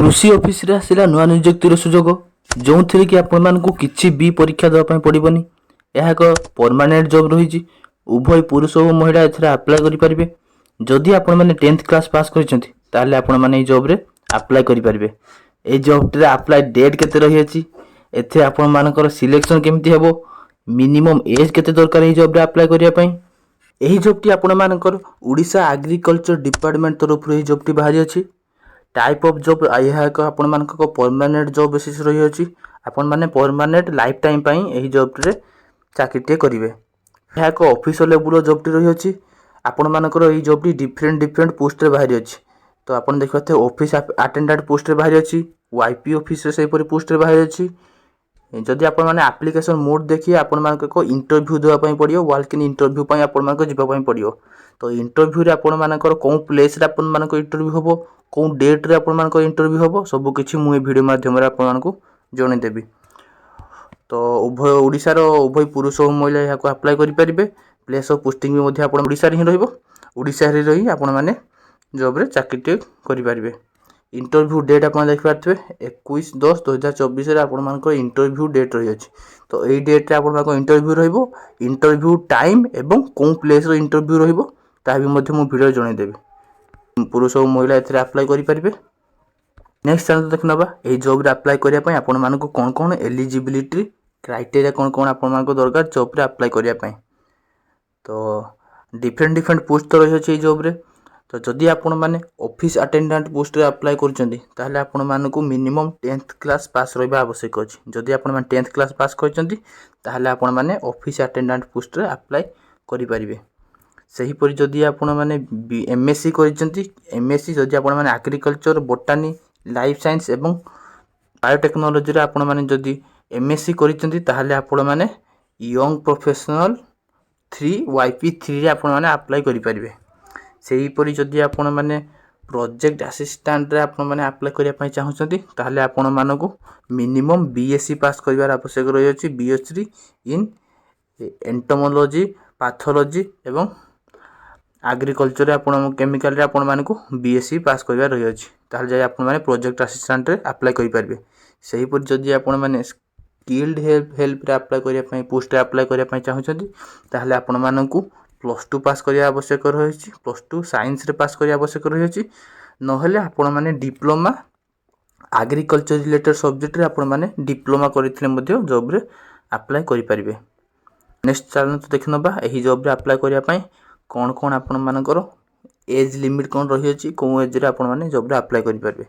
कृषि ऑफिस रे आसिला नुआ नियुक्तिर सुजोग जो थी कि आपण किसी भी परीक्षा देवाई पड़ोनी। यह एक परमानेंट जॉब रही। उभय पुरुष और महिला एथरे अप्लाई करेंगे। जदि आपण मैंने 10th क्लास पास कर आपण मैंने जॉब रे अप्लाई करेंगे। ये जॉब रे अप्लाई डेट केते रही अछि, एथे आपण मानकर सिलेक्शन केमती हेबो, मिनिमम एज केते दरकार ये जॉब रे अप्लाई करिया पई। एही जॉब टी आपण मानकर ओडिशा एग्रीकल्चर डिपार्टमेंट तरफ रे जॉब टी बाहरी अछि। टाइप ऑफ जॉब यह एक आपण मानक परमानेंट जॉब बेसिस रही अछि। आपण माने परमानेंट लाइफ टाइम पई एही जॉब रे चाकरीटे करिवे। यह एक ऑफिशियल लेवल जॉब टी रही अछि। आपण मानकर एही जॉब टी डिफरेंट पोस्ट रे बाहरी अछि। तो आपण देखते ऑफिस अटेंडेंट पोस्ट रे बाहरी अछि, वाईपी ऑफिस रे सेही परि पोस्ट रे बाहरी अछि। जदि आपण माने एप्लिकेशन मोड देखिए आपण मानक को इंटरव्यू देवा पई पड़ियो, वॉक इन इंटरव्यू पई आपण मानक जिबा पई पड़ियो। तो इंटरव्यू रे आपण मानकर कोन प्लेस रे आपण मानक इंटरव्यू होबो, कोन डेट रे आपण मानक इंटरव्यू होबो, सब किछि मु ए वीडियो माध्यम रे आपण मानक जणे देबी। तो उभय ओडिसा रो उभय पुरुष और महिला यहां को अप्लाई करि परिबे। प्लेस ऑफ पोस्टिंग भी मध्ये आपण ओडिसा रे ही रहइबो। ओडिसा रे रही आपण माने जॉब रे चाकरीटे करि परिबे। इंटरव्यू डेट आपण देख पारथबे 21/10/2024 रे आपण मानक इंटरव्यू डेट रही अछि। तो एई डेट रे आपण मानक इंटरव्यू रहइबो। इंटरव्यू टाइम एवं कोन प्लेस रो इंटरव्यू रहइबो ता भी मध्ये मु वीडियो जणे देबी। पुरुष और महिला एथरे अप्लाई करि परिबे। नेक्स्ट चैनल देख नबा एई जॉब रे अप्लाई करिया पई आपण मानक कोन कोन एलिजिबिलिटी क्राइटेरिया कोन कोन आपण मानक दरकार जॉब रे अप्लाई करिया पई। तो डिफरेंट पोस्ट तो रही अछि जॉब रे। तो जदि आपण माने ऑफिस अटेंडेंट पोस्ट रे अप्लाई करचंदी ताहले आपण मानक मिनिमम 10th क्लास पास रहबा आवश्यक अछि। जदि आपण माने 10th क्लास पास करचंदी ताहले आपण माने ऑफिस अटेंडेंट पोस्ट रे अप्लाई करि परिबे। सही परि जदि आपण माने एमएससी करचंदी, एमएससी जदि आपण माने एग्रीकल्चर, बोटानी, लाइफ साइंस एवं बायोटेक्नोलॉजी रे आपण माने जदि एमएससी करचंदी ताहले आपण माने यंग प्रोफेशनल 3 YP3 रे आपण माने अप्लाई करि परिबे। सही परि जदि आपण माने प्रोजेक्ट असिस्टेंट रे आपण माने अप्लाई करिया पई चाहउछंती ताहले आपण मानको मिनिमम बीएससी पास करिवार आवश्यक रही अछि। बीएससी इन एंटोमोलॉजी, पैथोलॉजी एवं एग्रीकल्चर रे आपण केमिकल रे आपण मानको बीएससी पास करिवार रही अछि। ताहले जाय आपण माने प्रोजेक्ट असिस्टेंट रे अप्लाई करि परिबे। सही परि जदि आपण माने स्किल्ड हेल्प रे अप्लाई करिया पई पोस्ट रे अप्लाई करिया पई चाहउछंती ताहले आपण मानको +2 पास करिया आवश्यक रही अछि। +2 साइंस रे पास करिया आवश्यक रही अछि। नहले आपण माने डिप्लोमा एग्रीकल्चर रिलेटेड सब्जेक्ट रे आपण माने डिप्लोमा करिथिले मध्ये जॉब रे अप्लाई करि परिबे। नेक्स्ट चैनल तो देख नबा एही जॉब रे अप्लाई करिया पई कोन कोन आपण मानकर एज लिमिट कोन रही अछि, को एज रे आपण माने जॉब रे अप्लाई करि परिबे।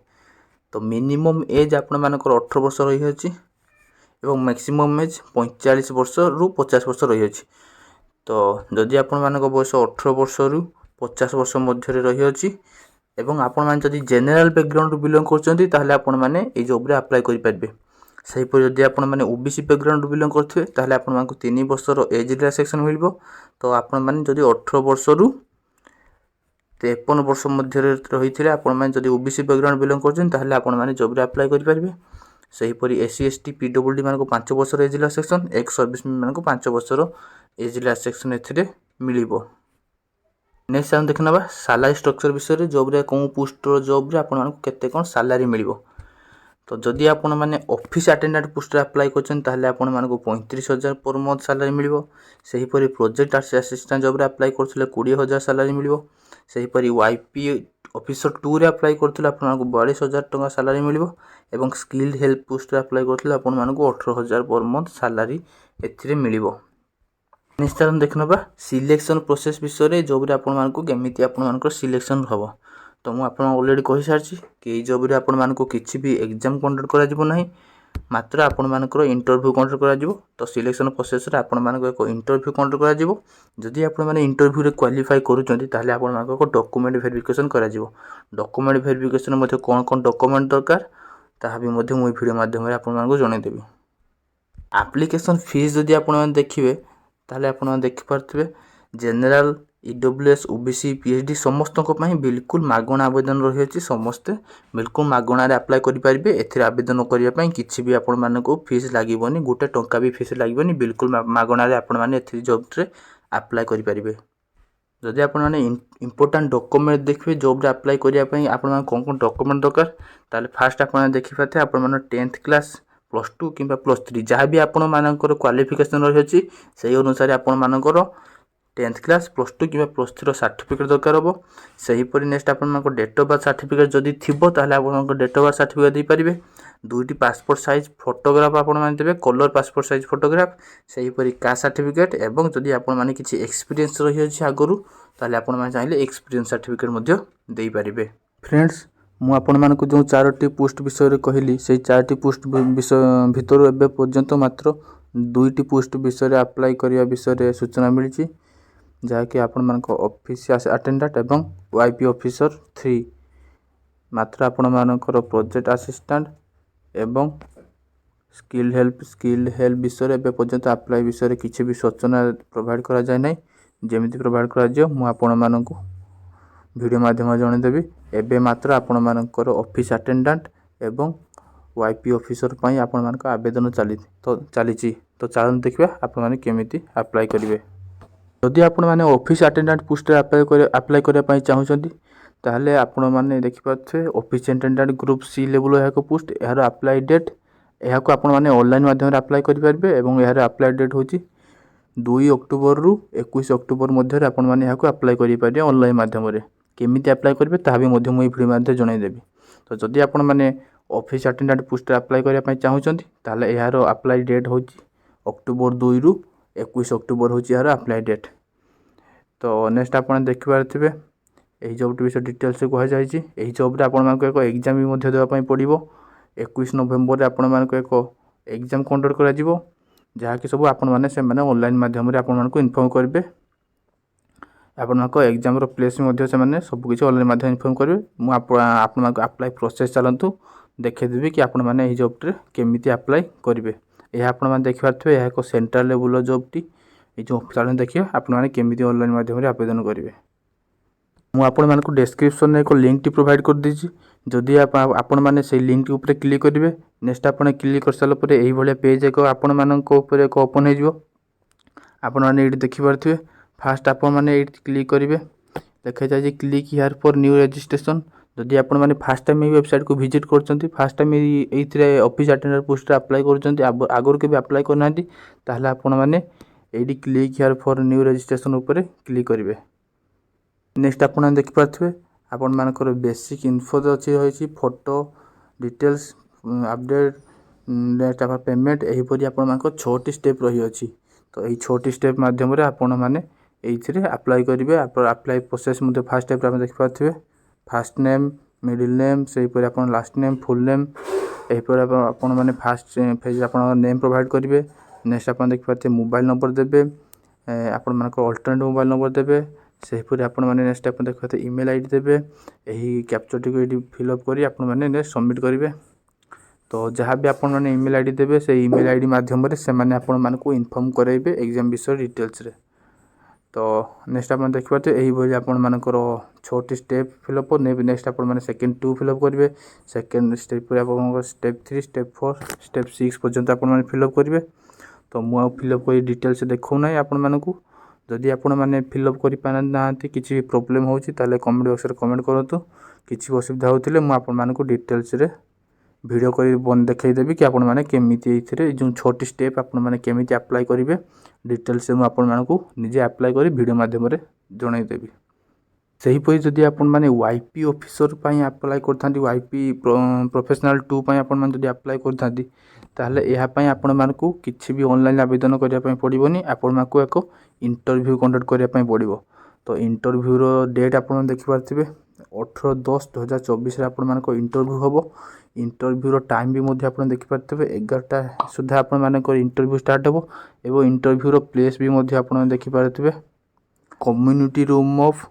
तो मिनिमम एज आपण मानकर 18 वर्ष रही अछि एवं मैक्सिमम एज 45 वर्ष रु 50 वर्ष रही अछि। तो जदि आपण मानक बयस 18 वर्ष रु 50 वर्ष मध्य रे रही अछि एवं आपण माने जदि जनरल बैकग्राउंड बिलोंग करचंती ताहले आपण माने ए जॉब रे अप्लाई करि परिबे। सही पर जदि आपण माने ओबीसी बैकग्राउंड बिलोंग करथबे ताहले आपण मानक 3 वर्ष रो एज रिलैक्सेशन मिलबो। तो आपण माने जदि 18 वर्ष रु 53 वर्ष मध्य रे रहिथिले आपण माने जदि ओबीसी बैकग्राउंड बिलोंग करचंती ताहले आपण माने जॉब रे अप्लाई करि परिबे। सही परि एससी एसटी पीडब्ल्यूडी मानक 5 वर्ष रो एज रिलैक्सेशन, एक्स सर्विस मानक 5 वर्ष रो एज रिलैक्सेशन एथिरे मिलिबो। नेक्स्ट हम देखनबा सैलरी स्ट्रक्चर विषय रे जॉब रे कोन पोस्ट रो जॉब रे आपण मानक केते कोन सैलरी मिलिबो। तो जदि आपण माने ऑफिस अटेंडेंट पोस्ट रे अप्लाई करचन ताहले आपण मानक 35,000 पर मंथ सैलरी मिलिबो। सही परि प्रोजेक्ट असिस्टेंट जॉब रे अप्लाई करथले 20,000 सैलरी मिलिबो। सही परि वाईपी ऑफिसर 2 रे अप्लाई करथले आपण मानक 42,000 टका सैलरी मिलिबो एवं स्किल्ड हेल्प पोस्ट रे अप्लाई करथले आपण मानक 18,000 पर मंथ सैलरी एथिरे मिलिबो। नेक्स्ट हम देखनबा सिलेक्शन प्रोसेस विषय रे जॉब रे आपण मानक केमिति आपण मानक सिलेक्शन हबो। तो मु आपण ऑलरेडी कहि सारछि कि ए जॉब रे आपण मानक किछि भी एग्जाम कंडक्ट करा जिवो नाही, मात्र आपण मानकर इंटरव्यू कंडक्ट करा जिवो। तो सिलेक्शन प्रोसेस रे आपण मानक एक इंटरव्यू कंडक्ट करा जिवो। जदि आपण माने इंटरव्यू रे क्वालिफाई करूचंती ताहले आपण मानक को डॉक्यूमेंट वेरिफिकेशन करा जिवो। डॉक्यूमेंट वेरिफिकेशन मध्ये कोन कोन डॉक्यूमेंट दरकार ताहा भी मध्ये मु वीडियो माध्यम रे आपण मानक जणे देबी। एप्लीकेशन फीस जदि आपण माने देखिबे ताहले आपण माने देखि पारथबे जनरल ईडब्ल्यूएस ओबीसी पीएचडी समस्त को पई बिल्कुल मागणा आवेदन रही अछि। समस्त बिल्कुल मागणा रे अप्लाई करि परिबे। एथिरे आवेदन करिया पई किछि भी आपण मानक फीस लागिबोनी, गुटे टंका भी फीस लागिबोनी। बिल्कुल मागणा रे आपण माने एथिरे जॉब रे अप्लाई करि परिबे। जदि आप इम्पोर्टाट डॉक्यूमेंट देखिए जॉब अप्लाई करने आप कौन डॉक्यूमेंट दरकार ताले फास्ट आप देखिपारे आप 10th क्लास +2 कि +3 जहाँ भी आपण मानकर क्वालिफिकेशन रही से अनुसार आपण मानकर 10th क्लास +2 कि +3 सर्टिफिकेट दरकार हम सेहीपरि नेक्स्ट आप डेट ऑफ बर्थ सर्टिफिकेट जदि थी आप डेट ऑफ बर्थ सर्टिफिकेट दे पारे 2टी पासपोर्ट साइज फोटोग्राफ आपे कलर पासपोर्ट साइज फोटोग्राफ सेहीपरि कास्ट सर्टिफिकेट एवं जदि आपण किसी एक्सपीरियंस रही है आगु ताले आपण चाहिए एक्सपीरियंस सर्टिफिकेट दे पारे। फ्रेंड्स मु आपण मानक जो 4टी पोस्ट विषय कहली से 4टी पोस्ट विषय भितर एबे पर्यंत मात्र 2टी पोस्ट विषय अप्लाई करने विषय सूचना मिली जहाँकि आपण मानक ऑफिस अटेंडेंट एवं वाईपी ऑफिसर 3 मात्र आपण मानकर प्रोजेक्ट असिस्टेंट एवं स्किल हेल्प विषय एबे पर्यंत अप्लाई विषय किसी भी सूचना प्रोवाइड करा जाए नहीं जमी प्रोवाइड करा मु आपण मानक वीडियो माध्यम जनईदेवी एबे मात्र आपण मानकर ऑफिस अटेंडेंट एवं वाईपी ऑफिसर पई आपण मानक आवेदन चली तो चलन देखिए आपण माने केमिति अप्लाई करेंगे। जदि आपण माने ऑफिस अटेंडेंट पोस्ट अप्लाई करने चाहूँगी ताहले आपण माने देखिपारे office attendant group C level यह पोस्ट यार अप्लाई डेट यह आपण माने ऑनलाइन माध्यम अप्लाई करेंगे और यार अप्लाई डेट हूँ 2 अक्टोबर रु 21 अक्टोबर मध्य आपण माने यह अप्लाई करेंगे ऑनलाइन माध्यम केमिति अप्लाई करेंगे ता भी मुझे वीडियो माध्यम जनईदेवी। तो जदि आपण माने ऑफिस अटेंडेंट पोस्ट अप्लाई करने चाहूँगी ताहले यार अप्लाई डेट हूँ अक्टोबर 2 रु 21 अक्टोबर हूँ यार अप्लाई डेट। तो नेक्स्ट आप देखिपारे यही जॉब विषय डिटेल्स कहुई यही जॉब आप एक एग्जाम भी देवाई पड़ो 21 नवेम्बर आपण मानक एक एग्जाम कंडक्ट करा जहाँकि सब आपण मैंने से ऑनलाइन माध्यम आपको इनफॉर्म करेंगे आपण एग्जाम प्लेस से सबकि ऑनलाइन माध्यम इनफॉर्म करेंगे मुझे अप्लाई प्रोसेस चलतु देखेदेवी कि आपण मैंने यही जॉब केमिति अप्लाई करेंगे यह आप देखिपारे यह एक सेंट्रल लेवल जॉबटी ये जो चलन देखिए आपने केमिति ऑनलाइन माध्यम आवेदन करेंगे। मु आपण मानक डिस्क्रिप्शन एक लिंक टी प्रोवाइड कर दीजिए जदि आपण माने से लिंक ऊपर क्लिक करेंगे नेक्स्ट आपण क्लिक कर सारा पर यही भाया पेज एक आपण मानक ऊपर एक ओपन हो आपण मैंने ये देखिपारे फास्ट आप क्लिक करेंगे देखा जाए click here for new registration जदि आपण माने फास्ट टाइम वेबसाइट को विजिट कर फास्ट टाइम ये ऑफिस अटेंडेंट पोस्ट अप्लाई कर आगुरी के अप्लाई करना ताहले आपण माने ये click here for new registration ऊपर क्लिक करेंगे। नेक्स्ट आप देखिपारे आपण मानकर बेसिक इनफो अच्छी रही फोटो डिटेल्स अपडेट नेक्स्ट आप पेमेंट यहीपरि आपण मानकर 6टी स्टेप रही अछि। तो यही 6टी स्टेप माध्यम आपण मैंने ये अप्लाई करेंगे अप्लाई प्रोसेस मुझे फास्ट स्टेप देखिपारे फास्ट नेम मिडिल नेम से आप लास्ट नेम फुल नेम यहीपर आपण मैंने फास्ट फेज आप नेम प्रोवाइड करेंगे नेक्स्ट आप देखिपारे मोबाइल नंबर देवे आपण मानक अल्टरनेट मोबाइल नंबर देवे सेहीपरि आपण मैंने नेक्स्ट आप देखिए ईमेल आईडी देवे यही कैप्चरटी को ये फिलअप कर आपण मैंने नेक्स्ट सबमिट करेंगे। तो जहाँ भी आपण मैंने ईमेल आईडी देवे से ईमेल आईडी माध्यम से मैंने आपण मानक इनफॉर्म करेंगे एग्जाम विषय डिटेल्स रे। तो नेक्स्ट आप देखिए यही भाई आपण मानकर 6टी स्टेप फिलअप नेक्स्ट आप सेकेंड 2 फिलअप करेंगे सेकेंड स्टेप आप स्टेप 3 स्टेप 4 स्टेप 6 पर्यंत आप फिलअप करेंगे। तो मुझे फिलअप कर डिटेल्स देखना आपण मानक जदि आपण मैंने फिलअप कर पाना किसी प्रोब्लेम होची ताले कमेंट बॉक्स रे कमेंट करतु किसी असुविधा होतिले मु आपण मानक डिटेल्स रे वीडियो कर देखदेवी कि आपण मैंने केमिति जो 6टी स्टेप आपण मैंने केमिति अप्लाई करेंगे डिटेल्स से मुझे आपको निजे अप्लाई कर वीडियो माध्यम जनईदेवी। सेहीपरि जदि आपण मैंने वाईपी ऑफिसर अप्लाई कर वाईपी प्रोफेशनल 2 आपण जदि अप्लाई कर ताहले यह आपण मानक किसी भी ऑनलाइन आवेदन करने पड़ोनी आपण मानक एक इंटरव्यू कंडक्ट करने पड़ो। तो इंटरव्यूर डेट आप देखिपारे 18/10/2024 आपण मानक इंटरव्यू हम इंटरव्यूर टाइम भी आप देखिपारे 11टा सुधा आपण मानक इंटरव्यू स्टार्ट हो एवं इंटरव्यूर प्लेस भी आप देखिपारे community room of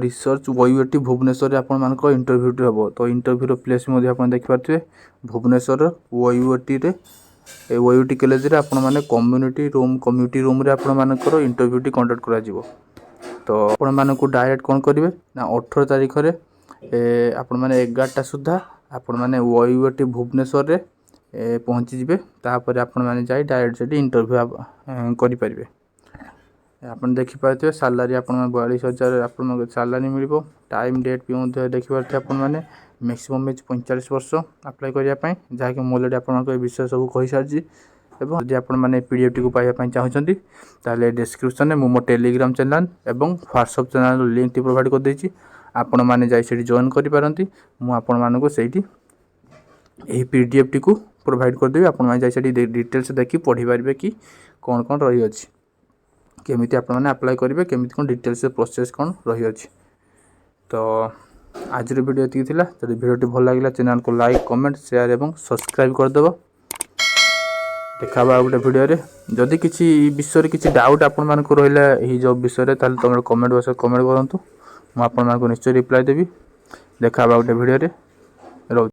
research OUT Bhubaneswar आपण मानक इंटरव्यूटी हम। तो इंटरव्यूर प्लेस भी आप देखिपारे भुवनेश्वर ओयूटी ओयूटी कॉलेज आपण माने कम्युनिटी रूम रे आपण मानकर इंटरव्यूटी कंडक्ट करा जिवो। तो आपण मानक डायरेक्ट कौन करेंगे ना 18 तारीख रे आपण माने 11टा सुधा आपण माने ओयूटी भुवनेश्वर रे पहुँची जिवे तापर आपण माने जाई डायरेक्ट से इंटरव्यू करि परिबे। ଆପଣ ଦେଖିପାରୁଥିବେ ସାଲାରୀ ଆପଣଙ୍କ 42,000 ଆପଣଙ୍କ ସାଲାରୀ ମିଳିବ। ଟାଇମ୍ ଡେଟ୍ ବି ମଧ୍ୟ ଦେଖିପାରୁଥିବେ ଆପଣମାନେ। ମ୍ୟାକ୍ସିମମ୍ ଏଜ୍ 45 ବର୍ଷ ଆପ୍ଲାଏ କରିବା ପାଇଁ, ଯାହାକି ମୁଁ ଅଲରେଡ଼ି ଆପଣଙ୍କୁ ଏ ବିଷୟ ସବୁ କହିସାରିଛି। ଏବଂ ଯଦି ଆପଣମାନେ PDFଟିକୁ ପାଇବା ପାଇଁ ଚାହୁଁଛନ୍ତି ତାହେଲେ ଡେସ୍କ୍ରିପ୍ସନ୍ରେ ମୁଁ ମୋ ଟେଲିଗ୍ରାମ ଚ୍ୟାନେଲ୍ ଏବଂ ହ୍ୱାଟ୍ସଆପ୍ ଚ୍ୟାନେଲ୍ର ଲିଙ୍କ୍ଟି ପ୍ରୋଭାଇଡ଼ କରିଦେଇଛି। ଆପଣମାନେ ଯାଇ ସେଇଠି ଜଏନ୍ କରିପାରନ୍ତି। ମୁଁ ଆପଣମାନଙ୍କୁ ସେଇଠି ଏହି PDFଟିକୁ ପ୍ରୋଭାଇଡ଼ କରିଦେବି। ଆପଣମାନେ ଯାଇ ସେଇଠି ଡିଟେଲ୍ସ ଦେଖି ପଢ଼ିପାରିବେ କି କ'ଣ କ'ଣ ରହିଅଛି, କେମିତି ଆପଣମାନେ ଆପ୍ଲାଏ କରିବେ, କେମିତି କ'ଣ ଡିଟେଲ୍ସ ପ୍ରୋସେସ୍ କ'ଣ ରହିଅଛି। ତ ଆଜିର ଭିଡ଼ିଓ ଏତିକି ଥିଲା। ଯଦି ଭିଡ଼ିଓଟି ଭଲ ଲାଗିଲା ଚ୍ୟାନେଲକୁ ଲାଇକ୍, କମେଣ୍ଟ, ସେୟାର ଏବଂ ସବସ୍କ୍ରାଇବ୍ କରିଦେବ। ଦେଖାବା ଆଉ ଗୋଟେ ଭିଡ଼ିଓରେ। ଯଦି କିଛି ବିଷୟରେ କିଛି ଡାଉଟ୍ ଆପଣମାନଙ୍କୁ ରହିଲା ଏହି ଜବ୍ ବିଷୟରେ, ତାହେଲେ ତୁମର କମେଣ୍ଟ ବକ୍ସରେ କମେଣ୍ଟ କରନ୍ତୁ। ମୁଁ ଆପଣମାନଙ୍କୁ ନିଶ୍ଚୟ ରିପ୍ଲାଏ ଦେବି। ଦେଖାବା ଗୋଟେ ଭିଡ଼ିଓରେ।